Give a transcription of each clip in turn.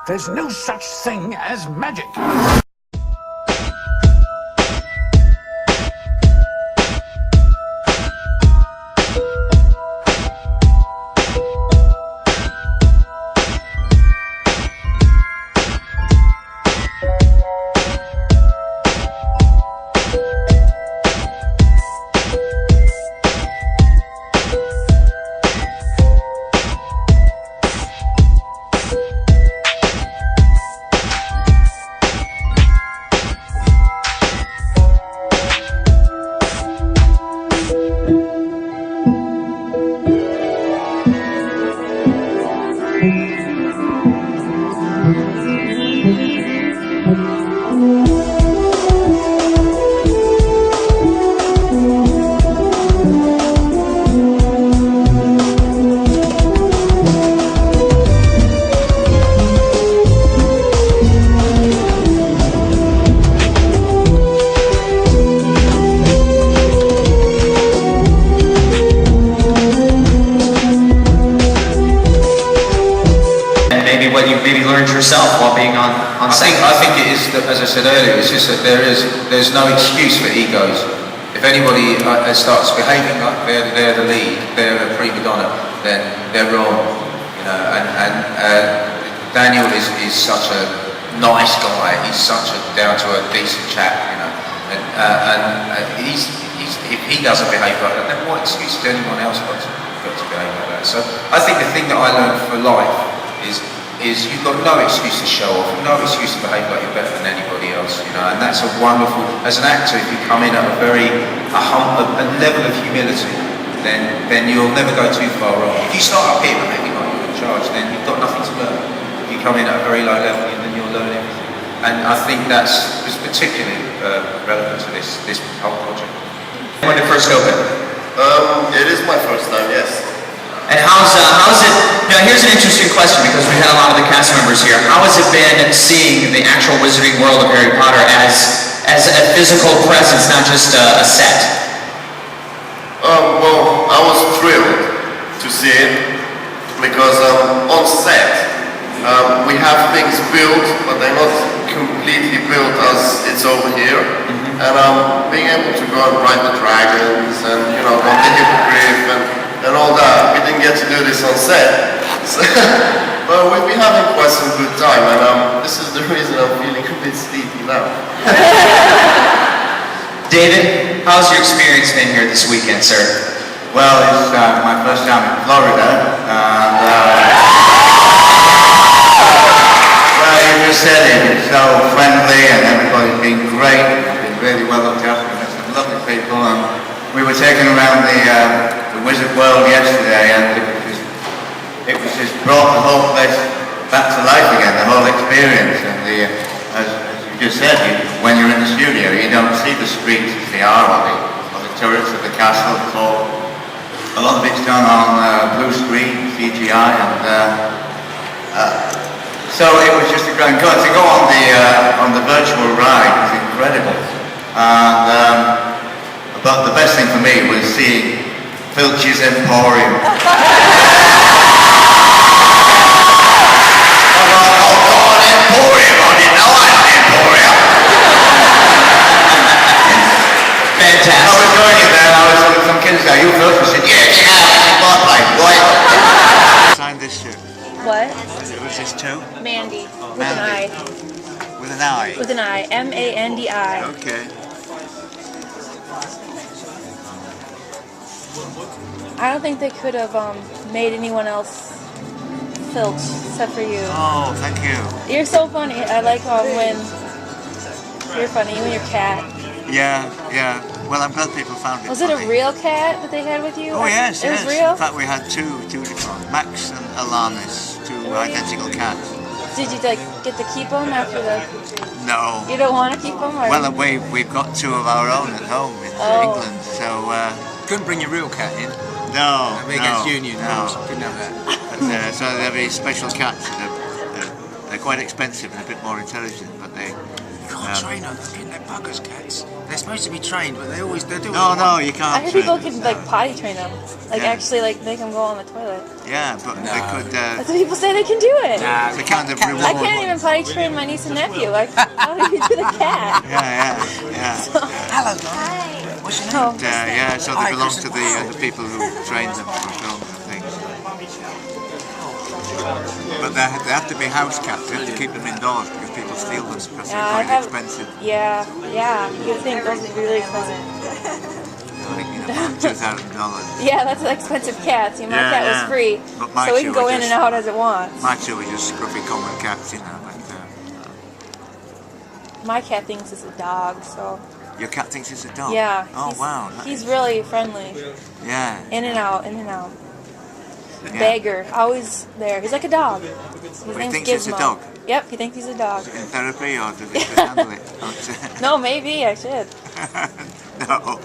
There's no such thing as magic. What you maybe learned yourself while being on set. I think it is, as I said earlier, it's just that there's no excuse for egos. If anybody starts behaving like they're the lead, they're a prima donna, then they're wrong. You know, and Daniel is such a nice guy. He's such a down to earth, decent chap. You know, and he's if he doesn't behave like that, then what excuse does anyone else got to behave like that? So I think the thing that I learned for life is you've got no excuse to show off, no excuse to behave like you're better than anybody else, you know, and that's a wonderful, as an actor, if you come in at a level of humility, then you'll never go too far wrong. If you start up here behaving like you're in charge, then you've got nothing to learn. If you come in at a very low level, then you'll learn everything. And I think that's particularly relevant to this whole project. When did it first open? It is my first time, yes. And how's it, now here's an interesting question because we've had a lot of the cast members here. How has it been seeing the actual wizarding world of Harry Potter as a physical presence, not just a set? Well, I was thrilled to see it because on set we have things built, but they're not completely built as it's over here. And being able to go and ride the dragons and, you know, on the hippogriff and all that. We didn't get to do this on set, so, but we've been having quite some good time, and this is the reason I'm feeling a bit sleepy now. David, how's your experience been here this weekend, sir? Well, it's my first time in Florida, and well, you just said it, it's so friendly and everybody's been great, it's been really well looked after, and some lovely people, and we were taken around the Wizard World yesterday, and it was just brought the whole place back to life again, the whole experience. And as you just said, when you're in the studio, you don't see the streets as they are, or the turrets of the castle. So a lot of it's done on blue screen, CGI, and so it was just a grand go. To go on the virtual ride was incredible, and but the best thing for me was seeing Filch's Emporium. Oh God, Emporium! I didn't know I had an Emporium. Fantastic. I was going in there and I was with some kids there, you Filch? I said, yeah, right. Signed this shit. What? Was this too? Mandy. Oh, with Mandy. an I. With an I? With an I. M-A-N-D-I. Okay. I don't think they could have made anyone else Filch except for you. Oh, thank you. You're so funny. I like when you're funny. You and your cat. Yeah. Well, I'm glad people found it. Was it a funny. real cat that they had with you? Oh yes, It yes. was real? In fact, we had two different, Max and Alanis, two identical cats. Did you get to keep them after the... No. You don't want to keep them? Or... Well, we've got two of our own at home in England, so... Couldn't bring your real cat in. No, against union rules. no. Couldn't have that. But, so they're very special cats. They're quite expensive and a bit more intelligent, but they... You can't train them. They'll get their buggers, cats. They're supposed to be trained, but they do. No, you can't. I heard people train could them. like potty train them, like Yeah. actually like make them go on the toilet. Yeah, but they could. That's what people say they can do it. Nah, They kind of reward. I can't even potty train my niece and nephew. Like, how do you do the cat? Yeah. Hello, darling. What's your name? Oh, Yeah, so Hi, they belong Chris. to the people who train them for films and things. But they have to be house cats. They have to keep them indoors because people steal them because yeah, they're quite expensive. Yeah. You'd think those would be really expensive. I think about $2,000. Yeah, that's expensive cats. See, my Yeah, cat yeah. was free, But my so it can two go are in and just- out as it wants. My two are just scruffy common cats, you know. But, My cat thinks it's a dog, so your cat thinks it's a dog? yeah. Oh, wow. He's really friendly. Yeah. In and out, in and out. Yeah. Beggar, always there. He's like a dog. His he name's thinks Gizmo. it's a dog? Yep, he thinks he's a dog. In therapy or does he just handle it? No, maybe I should. No.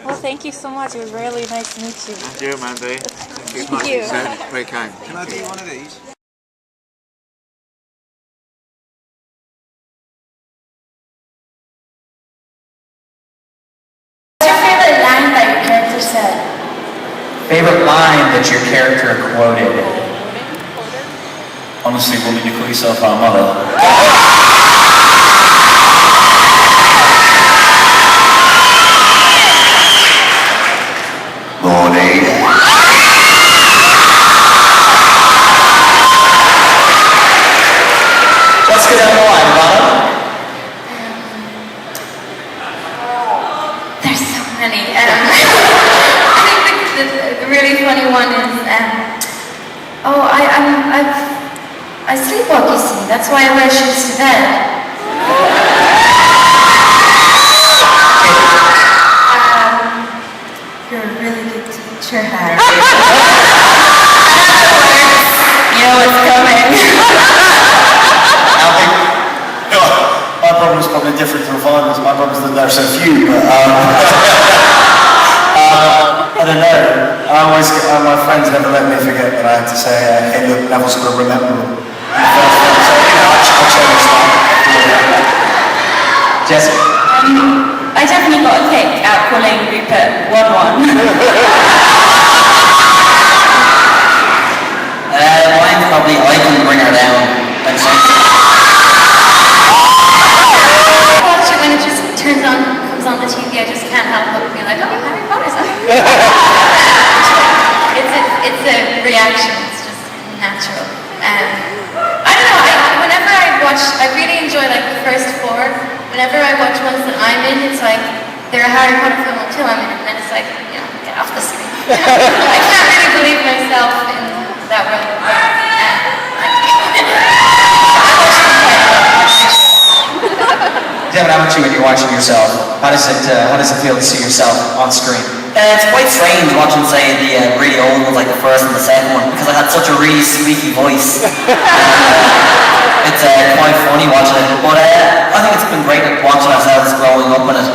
Well, thank you so much. It was really nice to meet you. Thank you, Mandy. Thank Thank you. Very kind. Can I do one of these? What's your favorite line that your character said? Favorite line that your character quoted? Honestly, woman, you call yourself our mother. Morning. Let's get down the line, Ivana. There's so many. I think the really funny one is, I sleepwalk, you see. That's why I wear shoes to bed. You're a really good teacher, Harry. You know what's coming. My problem is probably different from Ivan's. My problem is that there are so few, but I don't know. My friends never let me forget that I had to say, hey look, Neville's got to remember them. So, I cherish that. Jessica. I definitely got a kick out calling Rupert 1-1. Mine's probably I can bring her down. Watch it when it just comes on the TV. I just can't help but be like, oh, Harry Potter's on. It's a reaction. It's just natural. I don't know. Whenever I really enjoy like the first four. Whenever I watch ones that I'm in, it's like they're a Harry Potter film until I'm in it, and then it's like, get off the screen. I can't really believe myself in that world. Devin, how about you when you're watching yourself? How does it feel to see yourself on screen? It's quite strange watching, say, the really old ones, like the first and the second one, because I had such a really squeaky voice. It's quite funny watching it, but I think it's been great watching ourselves growing up in it.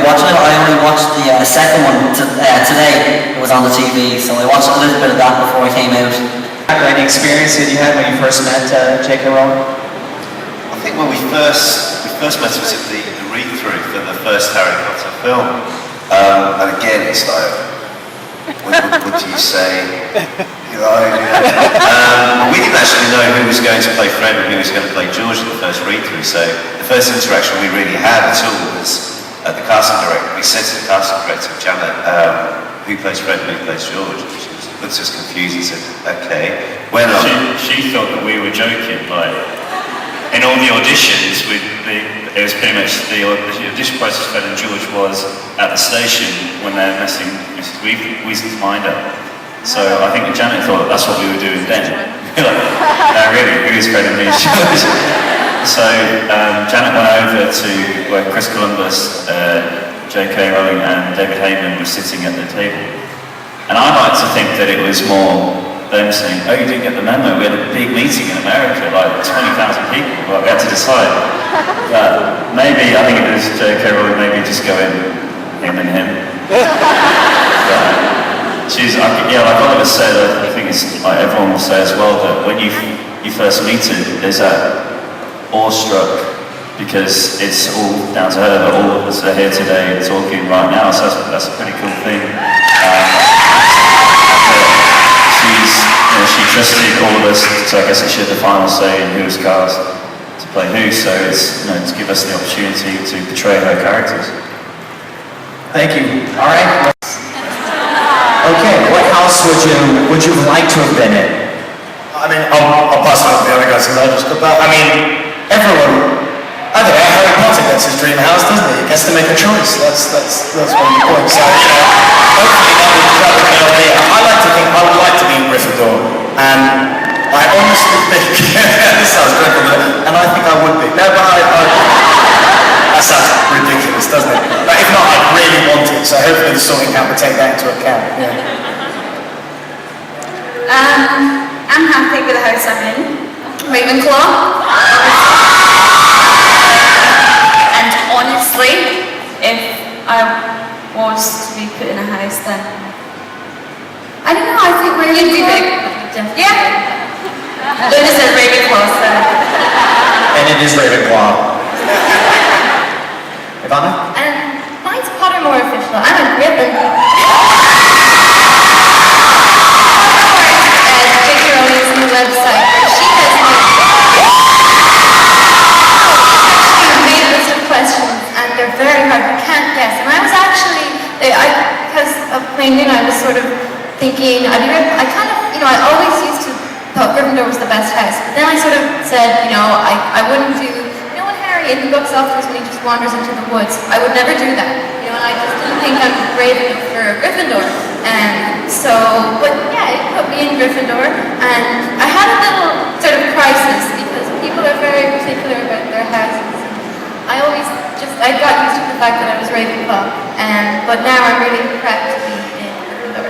Watching it, I only watched the second one today. It was on the TV, so I watched a little bit of that before I came out. Any experience that you had when you first met J.K. Rowling? I think when we first met was at the read-through for the first Harry Potter film. And again, it's like, what do you say? We didn't actually know who was going to play Fred and who was going to play George in the first read-through, so the first interaction we really had at all was at the casting director. We said to the casting director, Janet, who plays Fred and who plays George? She looked at us confused and said, okay. When She thought that we were joking, like, in all the auditions, it was pretty much the audition process Fred and George was at the station when they were messing Mrs. Weasley's mind up. So I think Janet thought that's what we were doing then. We're like, no really, who is Fred and who is George? So Janet went over to where Chris Columbus, J.K. Rowling and David Heyman were sitting at the table. And I like to think that it was more them saying, oh, you didn't get the memo, we had a big meeting in America, like 20,000 people, but we had to decide. Maybe, I think it was J.K. Rowling, maybe just go in, him and him. She's, like Oliver said, I think it's like everyone will say as well, that when you first meet her, there's that awestruck, because it's all down to her that all of us are here today talking right now, so that's a pretty cool thing. She trusted all of us, so I guess she had the final say in who was cast to play who, so it's to give us the opportunity to portray her characters. Thank you. All right. Okay, what house would you like to have been in? I mean, I'll pass it on to the other guys because I just got that. I mean, everyone, I don't know, Harry Potter gets his dream house, doesn't he? He gets to make a choice. That's one of the points. So, hopefully that would be idea. I like to think I would like to be in Gryffindor, and I honestly think this sounds dreadful, and I think I would be. No, but that sounds ridiculous, doesn't it? But if not, I'd really want it. So hopefully the sorting cap would take that into account. Yeah. I'm happy with the house I'm in, Ravenclaw. And honestly, if I was to be put in a house, then I don't know. I think Ravenclaw. You'd be big. Yeah. Luna said Ravenclaw, so. And it is Ravenclaw. Ivana? And mine's Pottermore official. I'm a Gryffindor. Website where she has made a list of questions, and they're very hard. You can't guess. And I was actually, because of playing Luna, I was sort of thinking, I always used to thought Gryffindor was the best house, but then I sort of said, I wouldn't do, when Harry in the books afterwards when he just wanders into the woods, I would never do that. And I just didn't think I'm brave enough for Gryffindor. But yeah, it put me in Gryffindor, and I had a little sort of crisis because people are very particular about their houses. I got used to the fact that I was Ravenclaw, but now I'm really prepped to be in Gryffindor.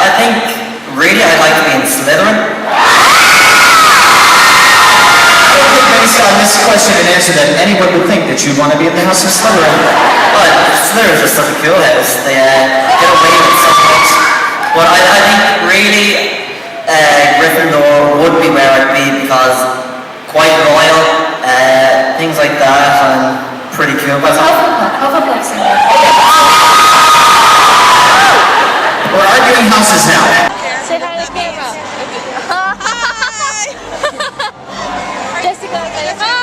I think really I'd like to be in Slytherin. Based on this question and answer that anyone would think that you'd want to be in the House of Slytherin. But Slytherin's just such a cool house. They get away with so much. But I think really Gryffindor would be where I'd be because quite loyal, things like that, and pretty cool. Hufflepuff's in there. We're arguing houses now. Say hi to the camera. Hi. Jessica, say hi.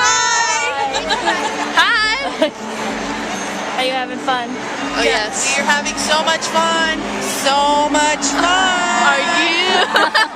Are you having fun? Oh yes. You're having so much fun. So much fun. Are you?